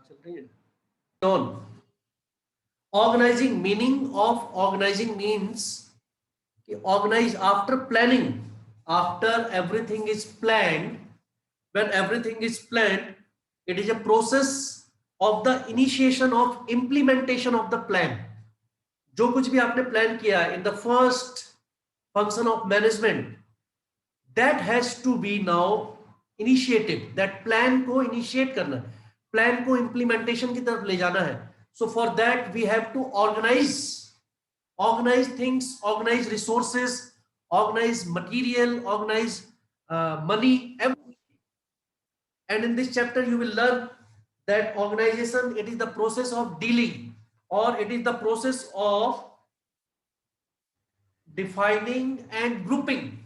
चल रही है. On organizing, meaning of organizing means organize after planning, after everything is planned. When everything is planned, it is a process of the initiation of implementation of the plan. जो कुछ भी आपने plan किया in the first function of management, that has to be now initiated. That plan को initiate करना, plan को implementation की तरफ ले जाना है. So for that we have to organize things, organize resources, organize material, organize money, everything. And in this chapter you will learn that organization, it is the process of dealing, or it is the process of defining and grouping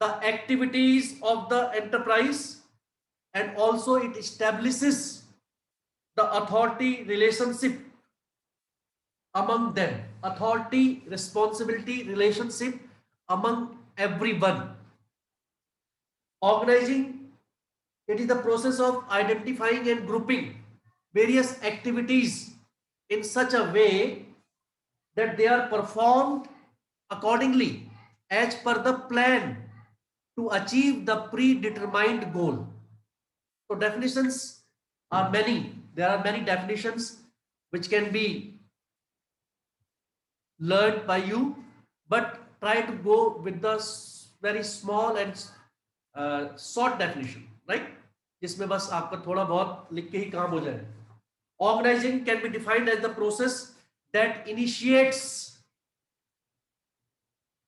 the activities of the enterprise, and also it establishes the authority relationship among them, authority responsibility relationship among everyone. Organizing, it is the process of identifying and grouping various activities in such a way that they are performed accordingly as per the plan to achieve the predetermined goal. So definitions are many. There are many definitions which can be learned by you, but try to go with the very small and short definition, right? जिसमें बस आपका थोड़ा बहुत लिख के ही काम हो जाए. Organizing can be defined as the process that initiates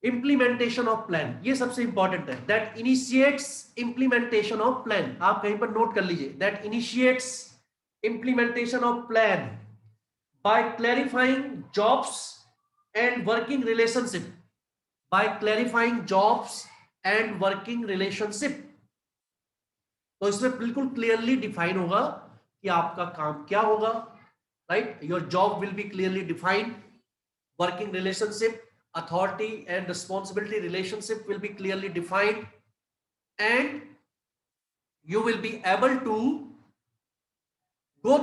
implementation of plan. ये सबसे इंपॉर्टेंट है. That initiates implementation of plan. आप कहीं पर नोट कर लीजिए. That initiates implementation of plan by clarifying jobs and working relationship. By clarifying jobs and working relationship. तो इसमें बिल्कुल क्लियरली डिफाइन होगा कि आपका काम क्या होगा, right? Your job will be clearly defined, working relationship, authority and responsibility relationship will be clearly defined, and you will be able to go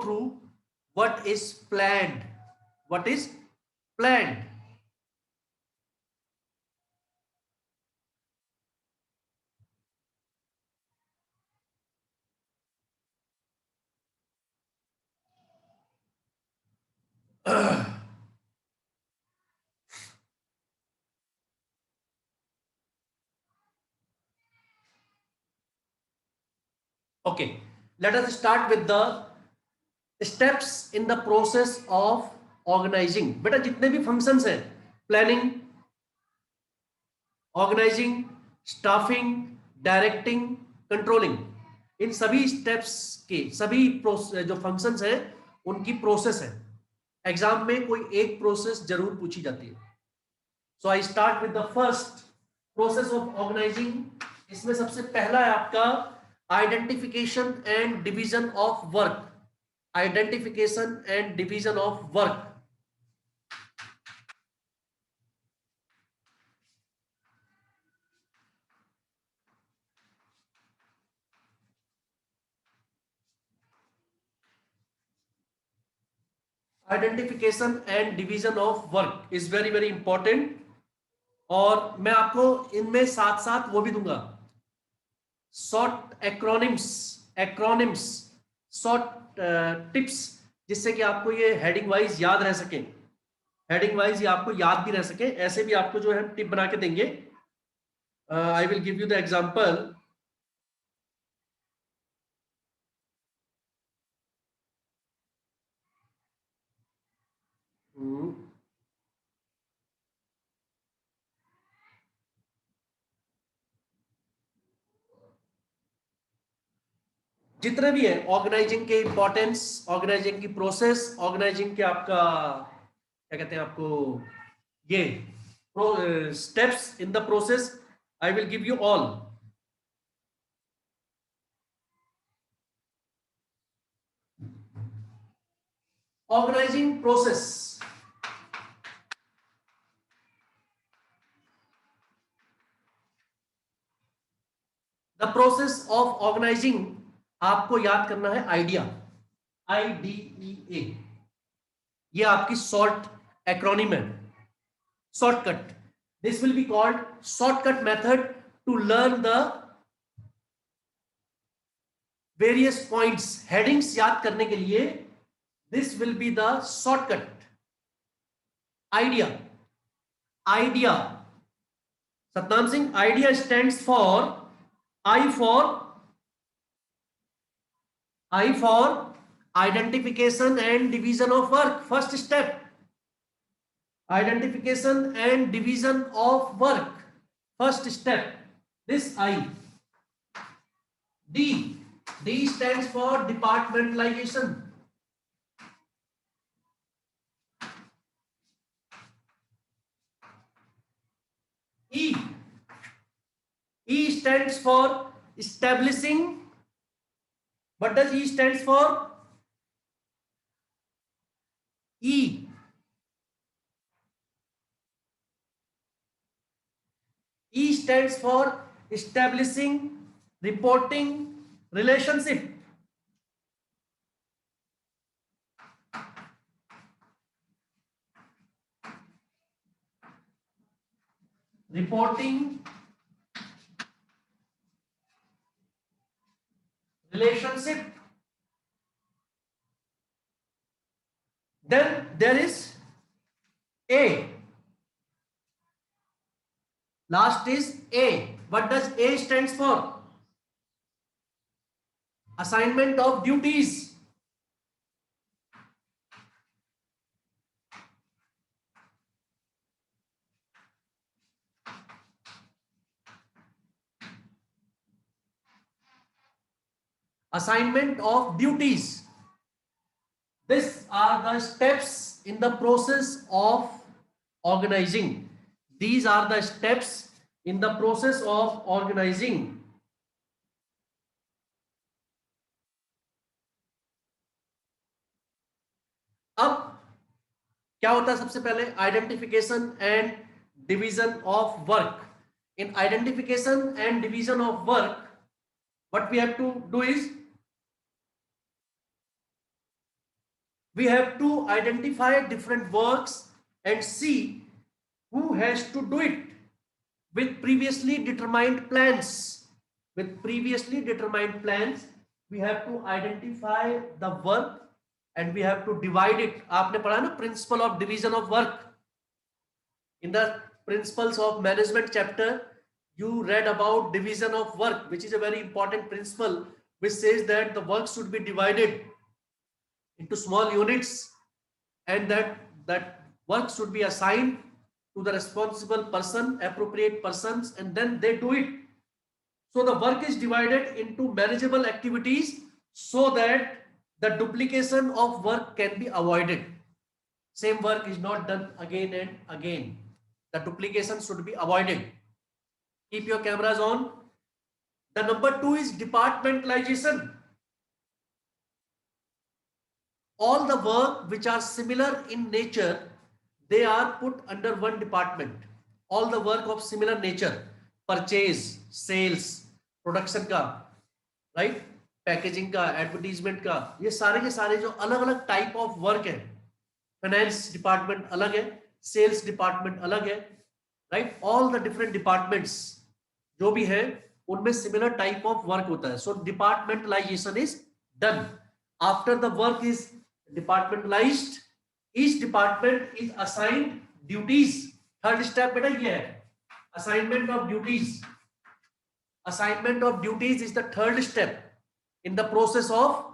through what is planned. Okay, let us start with the steps in the process of organizing. बेटा जितने भी functions हैं, planning, organizing, staffing, directing, controlling, इन सभी steps के सभी जो functions हैं उनकी process है. एग्जाम में कोई एक प्रोसेस जरूर पूछी जाती है. So I start with the first process of organizing. इसमें सबसे पहला है आपका identification and division of work. Identification and division of work. Identification and division of work is very very important. और मैं आपको इनमें साथ साथ वो भी दूंगा, शॉर्ट एक्रोनिम्स, शॉर्ट टिप्स, जिससे कि आपको ये हेडिंग वाइज याद रह सके. हेडिंग वाइज ये आपको याद भी रह सके. ऐसे भी आपको जो है टिप बना के देंगे. I will give you the example. जितने भी है ऑर्गेनाइजिंग के इंपॉर्टेंस, ऑर्गेनाइजिंग की प्रोसेस, ऑर्गेनाइजिंग के आपका क्या कहते हैं आपको ये steps in the process, I will give you all. Organising process. The process of organising, आपको याद करना है आइडिया, IDEA, ये आपकी शॉर्ट एक्रोनिम है, shortcut. This will be called shortcut method to learn the various points. Headings याद करने के लिए this will be the shortcut. Idea, idea, Satnam Singh, idea stands for I for identification and division of work. First step, identification and division of work. First step, this I. D stands for departmentalization. E stands for establishing. What does E stands for? E stands for establishing, reporting, relationship. Reporting, relationship. Then there is A. Last is A. What does A stands for? Assignment of duties. Assignment of duties. These are the steps in the process of organizing. These are the steps in the process of organizing. अब क्या होता है? सबसे पहले identification and division of work. In identification and division of work, what we have to do is we have to identify different works and see who has to do it with previously determined plans. With previously determined plans, we have to identify the work and we have to divide it. आपने पढ़ा ना principle of division of work in the principles of management chapter. You read about division of work, which is a very important principle, which says that the work should be divided into small units and that work should be assigned to the responsible person, appropriate persons, and then they do it. So the work is divided into manageable activities so that the duplication of work can be avoided. Same work is not done again and again. The duplication should be avoided. Keep your cameras on. The number 2 is departmentalization. All the work which are similar in nature, they are put under one department. All the work of similar nature, purchase, sales, production का, right, packaging का, advertisement का, ये सारे के सारे जो अलग अलग type of work है, finance department अलग है, sales department अलग है, right, all the different departments जो भी है उनमें similar type of work होता है. So departmentalization is done. After the work is departmentalized, each department is assigned duties. Third step बेटा ये है, assignment of duties. Assignment of duties is the third step in the process of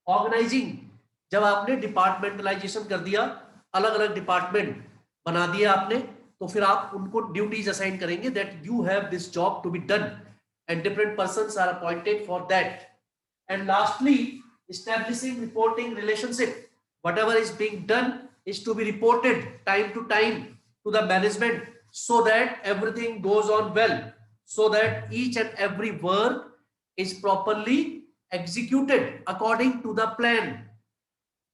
organizing. जब आपने departmentalization कर दिया, अलग अलग department बना दिया आपने, तो फिर आप उनको duties assign करेंगे that you have this job to be done and different persons are appointed for that. And lastly, establishing reporting relationship. Whatever is being done is to be reported time to time to the management so that everything goes on well, so that each and every work is properly executed according to the plan.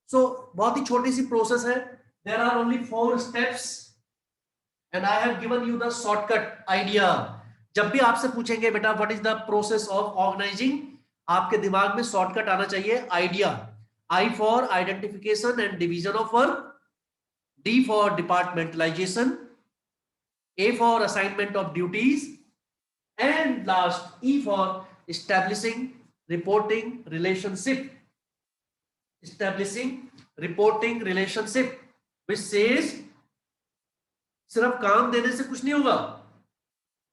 So बहुत ही छोटी सी process है. There are only 4 steps and I have given you the shortcut idea. जब भी आपसे पूछेंगे बेटा what is the process of organising, आपके दिमाग में शॉर्टकट आना चाहिए idea. I for identification and division of work, D for departmentalisation, A for assignment of duties, and last E for establishing reporting relationship, establishing reporting relationship which says सिर्फ काम देने से कुछ नहीं होगा।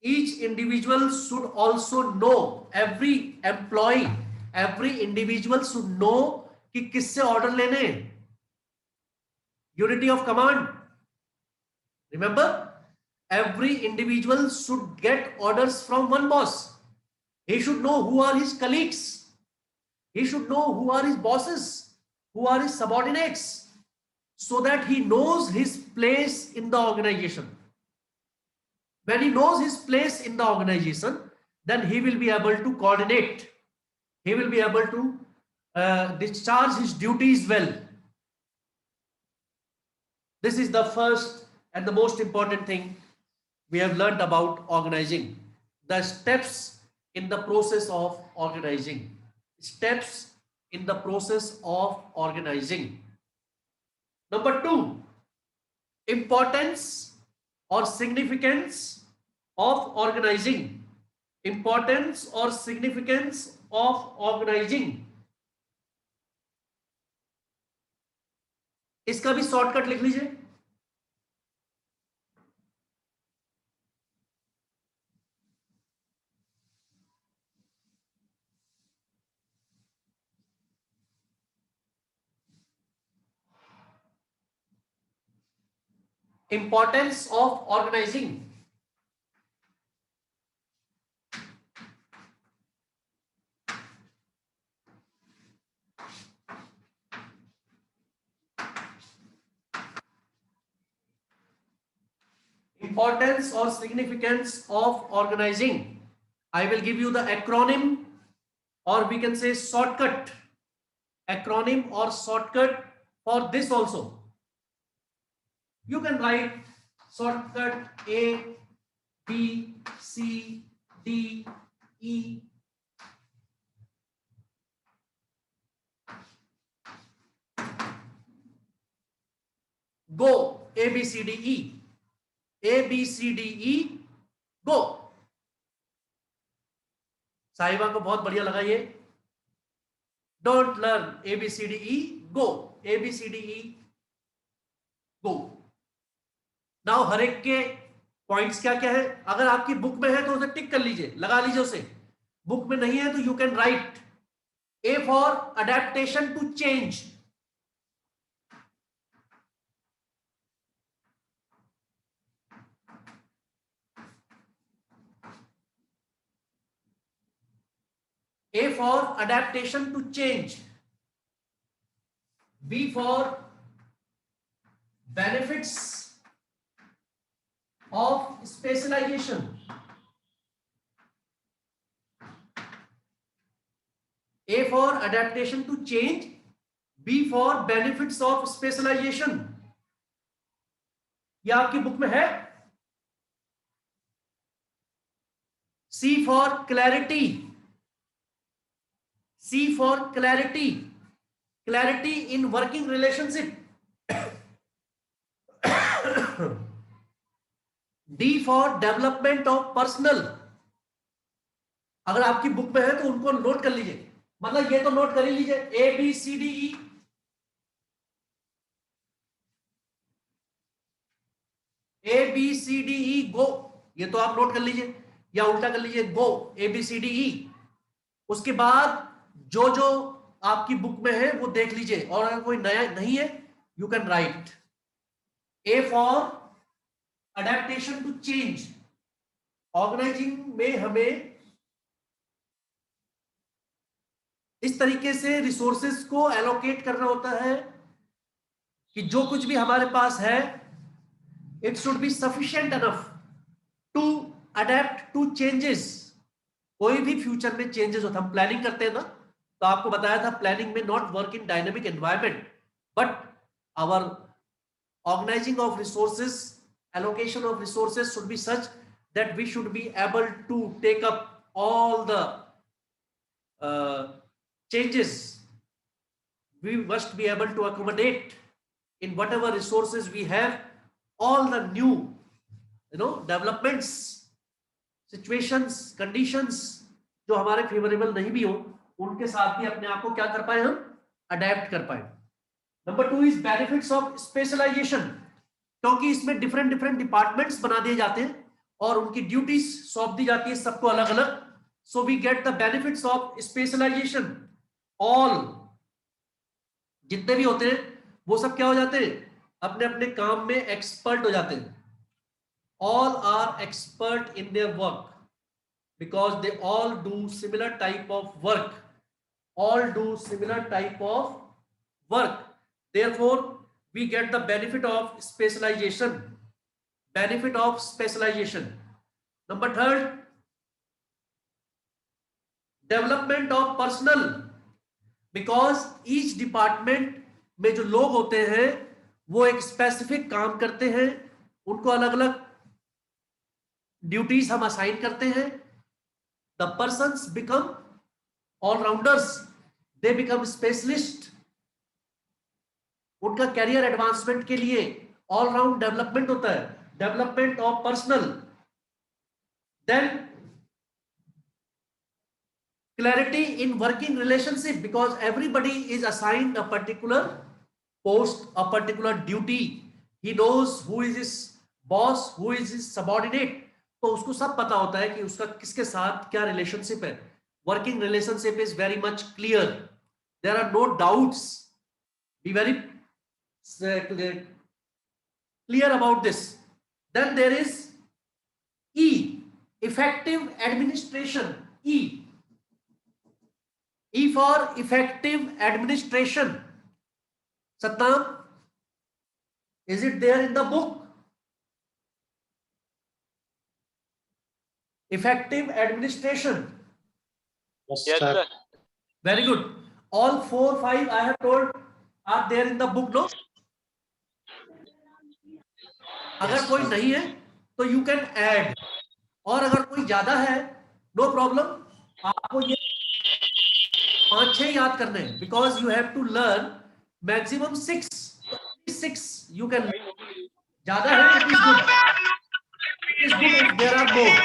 Each individual should also know, every individual should know कि किससे order लेने। Unity of command, remember, every individual should get orders from one boss. He should know who are his colleagues, he should know who are his bosses, who are his subordinates, so that he knows his place in the organization. When he knows his place in the organization, then he will be able to coordinate, he will be able to discharge his duties well. This is the first and the most important thing we have learned about organizing. The steps in the process of organizing. Steps in the process of organizing. Number 2, importance or significance of organizing. Importance or significance of organizing. इसका भी shortcut लिख लीजिए। Importance of organizing. Importance or significance of organizing. I will give you the acronym, or we can say shortcut. Acronym or shortcut for this also. You can write shortcut A, B, C, D, E. Go, A, B, C, D, E. A, B, C, D, E, go. साहिबा को बहुत बढ़िया लगा ये। Don't learn A, B, C, D, E, go. A, B, C, D, E, go. Now हर एक के points क्या क्या है, अगर आपकी बुक में है तो उसे टिक कर लीजिए, लगा लीजिए उसे। बुक में नहीं है तो you can write A for adaptation to change. A for adaptation to change. B for benefits of specialization. A for adaptation to change. B for benefits of specialization. यह आपकी बुक में है। C for clarity. C for clarity. Clarity in working relationship. D for development of personal. अगर आपकी book में है तो उनको नोट कर लीजिए, मतलब ये तो नोट कर ही लीजिए। A, B, C, D, E. A, B, C, D, E, go. ये तो आप नोट कर लीजिए या उल्टा कर लीजिए, गो, A, B, C, D, E. उसके बाद जो जो आपकी बुक में है वो देख लीजिए, और अगर कोई नया नहीं है you can write A for adaptation to change. Organising में हमें इस तरीके से रिसोर्सेज को एलोकेट करना होता है कि जो कुछ भी हमारे पास है it should be sufficient enough to adapt to changes. कोई भी फ्यूचर में चेंजेस होता है, हम प्लानिंग करते हैं ना, तो आपको बताया था प्लानिंग में not work in dynamic environment, but our organising of resources, allocation of resources should be such that we should be able to take up all the changes. We must be able to accommodate in whatever resources we have all the new, developments, situations, conditions जो हमारे favourable नहीं भी हो, उनके साथ भी अपने आप को क्या कर पाए, हम अडेप्ट कर पाए. Number 2 is benefits of specialisation, क्योंकि इसमें डिफरेंट डिफरेंट डिपार्टमेंट्स बना दिए जाते हैं और उनकी ड्यूटीज सौंप दी जाती है सबको अलग अलग. So we get the benefits of specialisation. All जितने भी होते हैं वो सब क्या हो जाते हैं, अपने अपने काम में एक्सपर्ट हो जाते हैं. All are expert in their work because they all do similar type of work, therefore we get the benefit of specialization. Number 3, development of personnel, because each department में जो लोग होते हैं वो एक स्पेसिफिक काम करते हैं, उनको अलग अलग ड्यूटीज हम असाइन करते हैं. The persons become all-rounders, they become specialist. उनका कैरियर एडवांसमेंट के लिए ऑल राउंड डेवलपमेंट होता है, development of personal. Then clarity in working relationship, because everybody is assigned a particular post, a particular duty. He knows who is his boss, who is his subordinate. तो उसको सब पता होता है कि उसका किसके साथ क्या रिलेशनशिप है. Working relationship is very much clear, there are no doubts. Be very clear about this. Then there is E, effective administration. E for effective administration. Satnam, is it there in the book? Effective administration. Yes, sir. Very good. All 4, 5 I have told are there in the book, no? अगर कोई नहीं है तो you can add, और अगर कोई ज्यादा है no problem, आपको ये 5-6 याद करने हैं, because you have to learn maximum 6. 6 you can. ज्यादा है, it is good. It is good if there are more.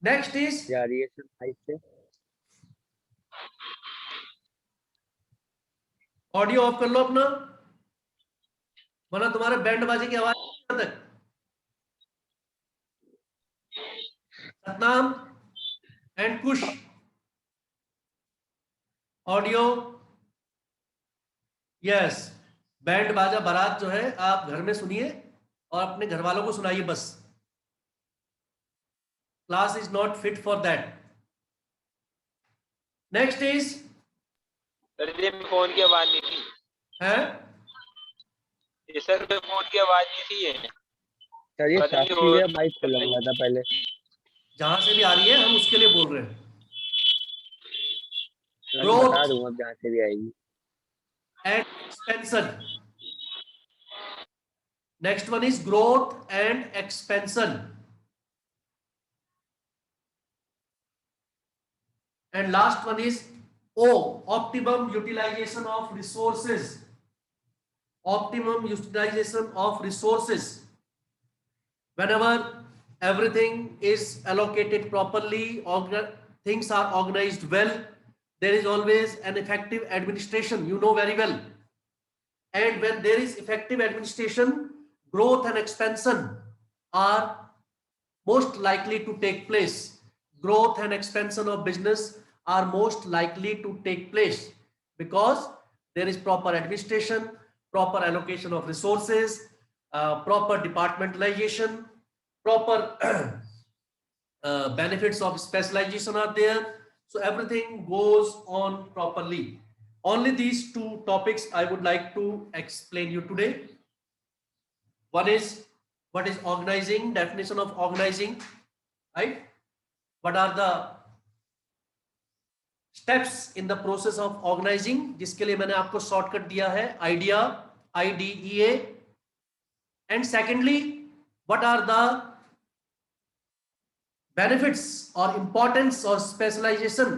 Next is audio of कर लो अपना, वरना तुम्हारे बैंड बाजी की आवाज तक. Satnam and Kush, audio. Yes, band बाजा बारात जो है आप घर में सुनिए और अपने घर वालों को सुनाइए बस. Class is not fit for that. Next is, phone की आवाज नहीं थी है सर, फोन की आवाज नहीं थी ये. सर ये साक्षी है, माइक खोलूंगा था पहले. जहां से भी आ रही है हम उसके लिए बोल रहे हैं. बता दूंगा जहां से भी आएगी. And expansion. Next one is growth and expansion. And last one is O, optimum utilization of resources. Optimum utilization of resources. Whenever everything is allocated properly, things are organized well, there is always an effective administration, you know very well. And when there is effective administration, growth and expansion are most likely to take place. Growth and expansion of business are most likely to take place because there is proper administration, proper allocation of resources, proper departmentalization, proper benefits of specialization are there. So everything goes on properly. Only these 2 topics I would like to explain you today. One is what is organizing, definition of organizing, right? What are the steps in the process of organising, जिसके लिए मैंने आपको shortcut दिया है idea, IDEA. And secondly, what are the benefits or importance or specialization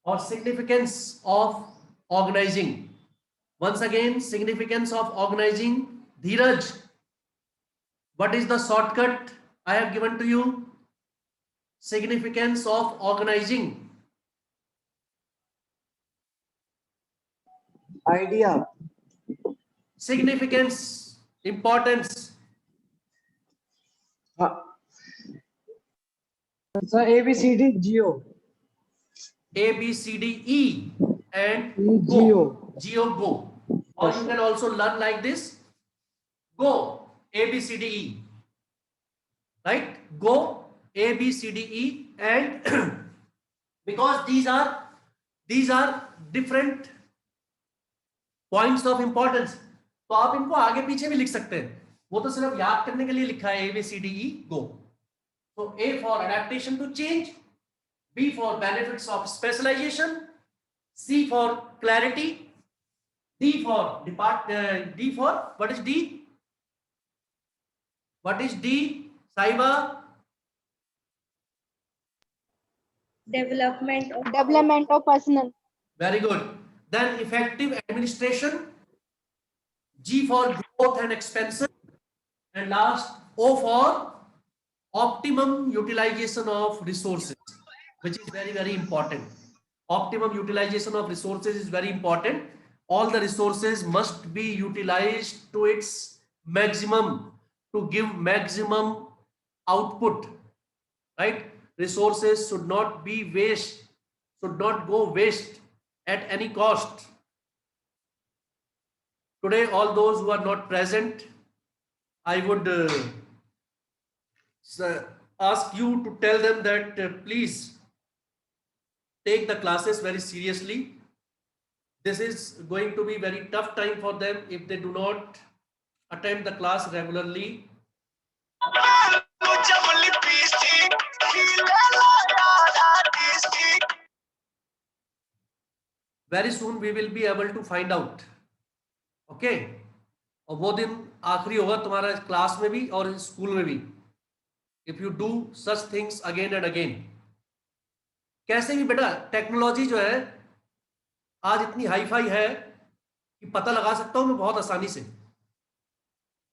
or significance of organizing. Once again, significance of organizing. Dheeraj, what is the shortcut I have given to you? Significance of organizing. idea. Significance, importance. Sir, ABCD Geo. A, B, C, D, E and Geo. Geo, go. Or you can also learn like this. Go, A, B, C, D, E. Right? Go, A, B, C, D, E, and because these are different points of importance. तो आप इनको आगे पीछे भी लिख सकते हैं, वो तो सिर्फ याद करने के लिए लिखा है A, B, C, D, E, go. So A for adaptation to change, B for benefits of specialization, C for clarity, D for what is D? What is D? Saiba? Development of personnel. Very good. Then effective administration, G for growth and expansion, and last O for optimum utilization of resources, which is very, very important. Optimum utilization of resources is very important. All the resources must be utilized to its maximum to give maximum output, right? Resources should not be waste, should not go waste at any cost. Today, all those who are not present, I would ask you to tell them that please take the classes very seriously. This is going to be very tough time for them if they do not attend the class regularly. Very soon we will be able to find out. Okay? और वो दिन आखिरी होगा तुम्हारा class में भी और school में भी, if you do such things again and again. कैसे भी बेटा टेक्नोलॉजी जो है आज इतनी हाई फाई है कि पता लगा सकता हूं मैं बहुत आसानी से.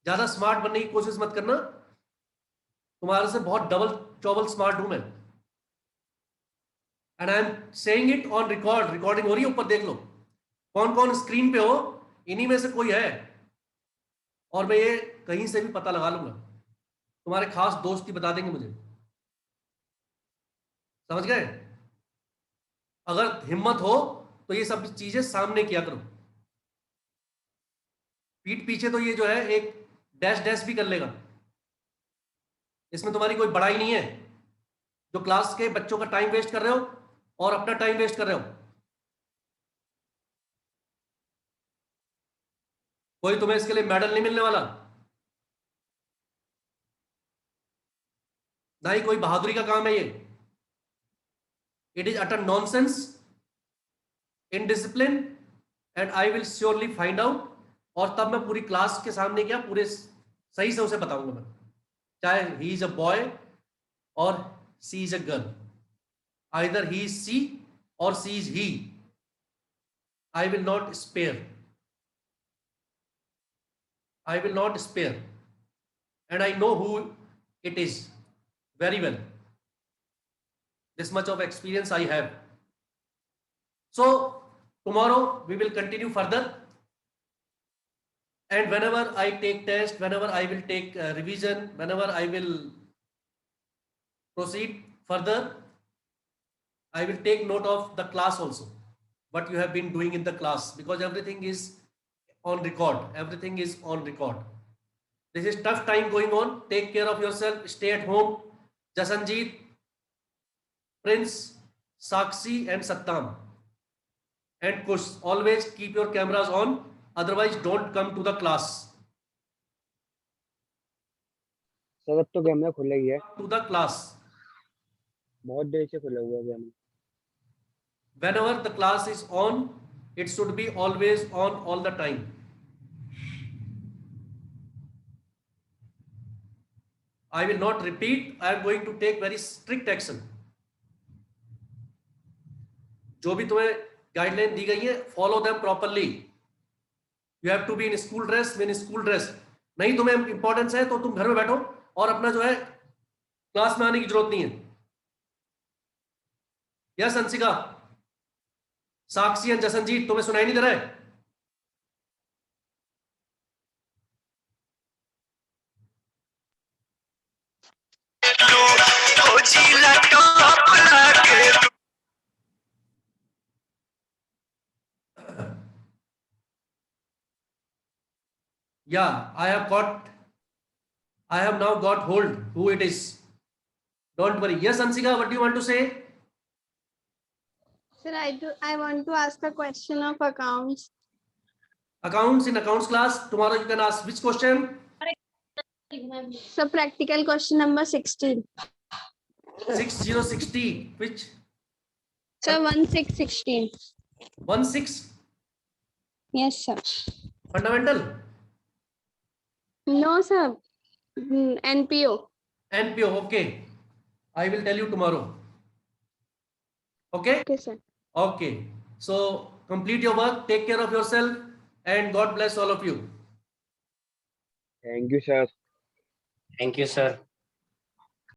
ज्यादा स्मार्ट बनने की कोशिश मत करना, तुम्हारे से बहुत डबल चौबल स्मार्ट हूं मैं. And I am saying it on record. Recording हो रही है, ऊपर देख लो कौन कौन स्क्रीन पे हो, इन्हीं में से कोई है. और मैं ये कहीं से भी पता लगा लूंगा, तुम्हारे खास दोस्त ही बता देंगे मुझे. समझ गए? अगर हिम्मत हो तो ये सब चीजें सामने किया करो. पीठ पीछे तो ये जो है एक डैश डैश भी कर लेगा, इसमें तुम्हारी कोई बड़ाई नहीं है. जो क्लास के बच्चों का टाइम वेस्ट कर रहे हो और अपना टाइम वेस्ट कर रहे हो. कोई तुम्हें इसके लिए मेडल नहीं मिलने वाला, ना ही कोई बहादुरी का काम है ये. It is utter nonsense, indiscipline, and I will surely find out. और तब मैं पूरी क्लास के सामने क्या पूरे सही से उसे बताऊंगा मैं, चाहे ही इज अ बॉय और she is a girl. Either he is she और she is he. I will not spare. I will not spare, and I know who it is very well. This much of experience I have. So tomorrow we will continue further, and whenever I take test, whenever I will take revision, whenever I will proceed further, I will take note of the class also, what you have been doing in the class, because everything is on record. Everything is on record. This is tough time going on. Take care of yourself. Stay at home. Jasanjeet, Prince, Sakshi and Sattam and Kush, always keep your cameras on, otherwise don't come to the class. Sir अब तो camera खुला ही है, To the class. बहुत देर से खुला हुआ है camera. whenever the class is on, it should be always on all the time. I will not repeat. I am going to take very strict action. जो भी तुम्हें गाइडलाइन दी गई है, follow them properly. You have to be in school dress, in school dress. नहीं तुम्हें importance है तो तुम घर में बैठो और अपना जो है क्लास में आने की जरूरत नहीं है. यस अंशिका, साक्षी एंड जसनजीत, तुम्हें सुनाई नहीं दे रहा है? Yeah, I have now got hold who it is. Don't worry. Yes, Ansika, what do you want to say? Sir, I want to ask a question of accounts. Accounts, in accounts class, tomorrow you can ask which question? So practical question number 16. 6060. Which? So 1616. 16? Yes, sir. Fundamental? No, sir. NPO. NPO, okay. I will tell you tomorrow. Okay? Okay, sir. Okay. So complete your work, take care of yourself, and God bless all of you. Thank you, sir. Thank you, sir.